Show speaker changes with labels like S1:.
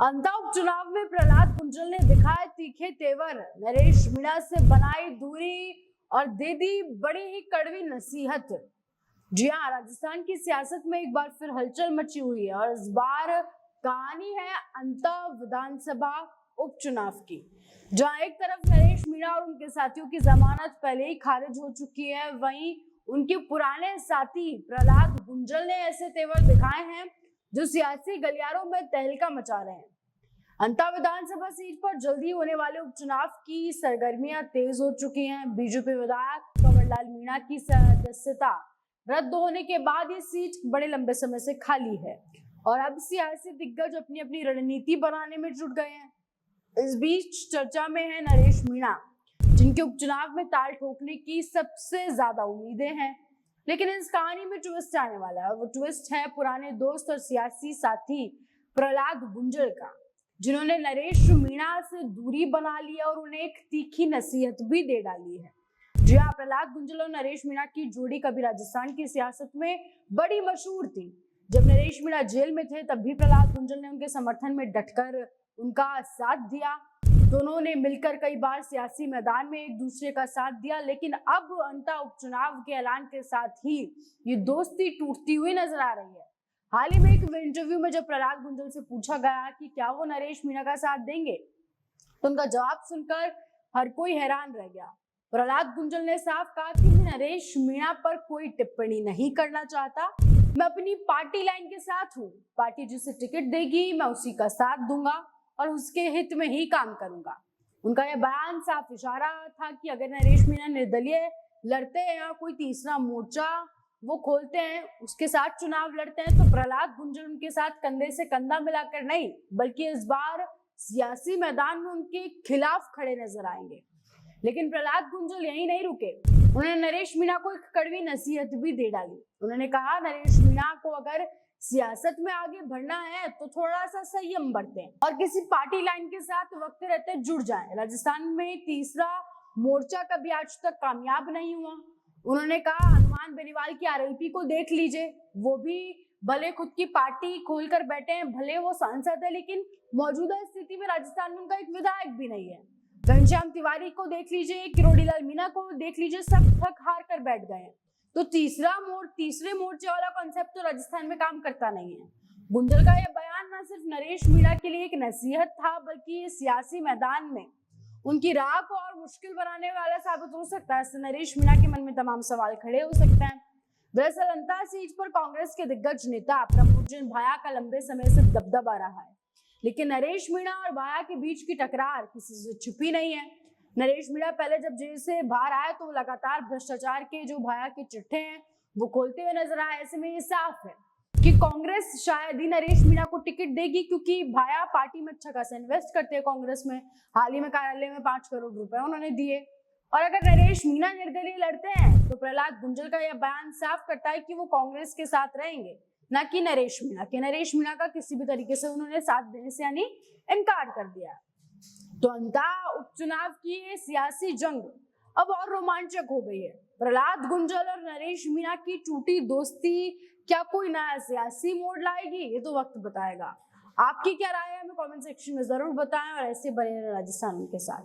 S1: अंता उपचुनाव में प्रहलाद गुंजल ने दिखाए तीखे तेवर, नरेश मीणा से बनाई दूरी और दे दी बड़ी ही कड़वी नसीहत। जी हाँ, राजस्थान की सियासत में एक बार फिर हलचल मची हुई है और इस बार कहानी है अंता विधानसभा उपचुनाव की, जहां एक तरफ नरेश मीणा और उनके साथियों की जमानत पहले ही खारिज हो चुकी है, वहीं उनके पुराने साथी प्रहलाद गुंजल ने ऐसे तेवर दिखाए हैं जो सियासी गलियारों में तहलका मचा रहे हैं। अंता विधानसभा सीट पर जल्दी होने वाले उपचुनाव की सरगर्मियां तेज हो चुकी हैं। बीजेपी विधायक कंवरलाल मीणा की सदस्यता रद्द होने के बाद ये सीट बड़े लंबे समय से खाली है और अब सियासी दिग्गज अपनी अपनी रणनीति बनाने में जुट गए हैं। इस बीच चर्चा में है नरेश मीणा, जिनके उपचुनाव में ताल ठोकने की सबसे ज्यादा उम्मीदें हैं। लेकिन इस कहानी में ट्विस्ट आने वाला है, वो ट्विस्ट है पुराने दोस्त और सियासी साथी प्रहलाद गुंजल का, जिन्होंने नरेश मीणा से दूरी बना ली और उन्हें एक तीखी नसीहत भी दे डाली है। जी हाँ, प्रहलाद गुंजल और नरेश मीणा की जोड़ी कभी राजस्थान की सियासत में बड़ी मशहूर थी। जब नरेश मीणा जेल में थे तब भी प्रहलाद गुंजल ने उनके समर्थन में डटकर उनका साथ दिया। दोनों ने मिलकर कई बार सियासी मैदान में एक दूसरे का साथ दिया, लेकिन अब अंता उपचुनाव के ऐलान के साथ ही ये दोस्ती टूटती हुई नजर आ रही है। हाल ही में एक इंटरव्यू में जब प्रहलाद गुंजल से पूछा गया कि क्या वो नरेश मीणा का साथ देंगे, तो उनका जवाब सुनकर हर कोई हैरान रह गया। प्रहलाद गुंजल ने साफ कहा कि मैं नरेश मीणा पर कोई टिप्पणी नहीं करना चाहता। मैं अपनी पार्टी लाइन के साथ हूँ। पार्टी जिसे टिकट देगी मैं उसी का साथ दूंगा और उसके हित में ही काम करूंगा। उनका यह बयान साफ इशारा था कि अगर नरेश मीणा निर्दलीय लड़ते हैं या कोई तीसरा मोर्चा वो खोलते हैं, उसके साथ चुनाव लड़ते हैं, तो प्रहलाद गुंजल उनके साथ कंधे से कंधा मिलाकर नहीं, बल्कि इस बार सियासी मैदान में उनके खिलाफ खड़े नजर आएंगे। लेकिन प्रहलाद गुंजल यही नहीं रुके, उन्होंने नरेश मीणा को एक कड़वी नसीहत भी दे डाली। उन्होंने कहा, नरेश मीणा को अगर सियासत में आगे बढ़ना है तो थोड़ा सा संयम बरतें और किसी पार्टी लाइन के साथ वक्त रहते जुड़ जाएं। राजस्थान में तीसरा मोर्चा कभी आज तक कामयाब नहीं हुआ। उन्होंने कहा, हनुमान बेनीवाल की आरएलपी को देख लीजिए, वो भी भले खुद की पार्टी खोलकर बैठे हैं, भले वो सांसद है, लेकिन मौजूदा स्थिति में राजस्थान में उनका एक विधायक भी नहीं है। घनश्याम तिवारी को देख लीजिए, किरोड़ीलाल मीणा को देख लीजिए, सब थक हार कर बैठ गए हैं। तो तीसरे मोर्चे वाला कॉन्सेप्ट तो राजस्थान में काम करता नहीं है। गुंजल का यह बयान न सिर्फ नरेश मीणा के लिए एक नसीहत था, बल्कि सियासी मैदान में उनकी राह को और मुश्किल बनाने वाला साबित हो सकता है। इससे नरेश मीणा के मन में तमाम सवाल खड़े हो सकते हैं। दरअसल अंता सीट पर कांग्रेस के दिग्गज नेता प्रमोद भाया का लंबे समय से दबदबा रहा है, लेकिन नरेश मीणा और भाया के बीच की टकरार किसी से छुपी नहीं है। नरेश मीणा पहले जब जेल से बाहर आए तो लगातार भ्रष्टाचार के जो भाया के चिट्ठे हैं वो खोलते हुए नजर आए। ऐसे में ये साफ है कि कांग्रेस शायद ही नरेश मीणा को टिकट देगी, क्योंकि भाया पार्टी में अच्छा खासा इन्वेस्ट करते हैं कांग्रेस में। हाल ही में कार्यालय में 5 करोड़ रुपए उन्होंने दिए। और अगर नरेश मीणा निर्दलीय लड़ते हैं तो प्रहलाद गुंजल का यह बयान साफ करता है कि वो कांग्रेस के साथ रहेंगे, न कि नरेश मीणा के। नरेश मीणा का किसी भी तरीके से उन्होंने साथ देने से यानी इनकार कर दिया। तो अंता उपचुनाव की ये सियासी जंग अब और रोमांचक हो गई है। प्रहलाद गुंजल और नरेश मीणा की टूटी दोस्ती क्या कोई नया सियासी मोड़ लाएगी, ये तो वक्त बताएगा। आपकी क्या राय है हमें कमेंट सेक्शन में जरूर बताएं और ऐसे बने रहें राजस्थान के साथ।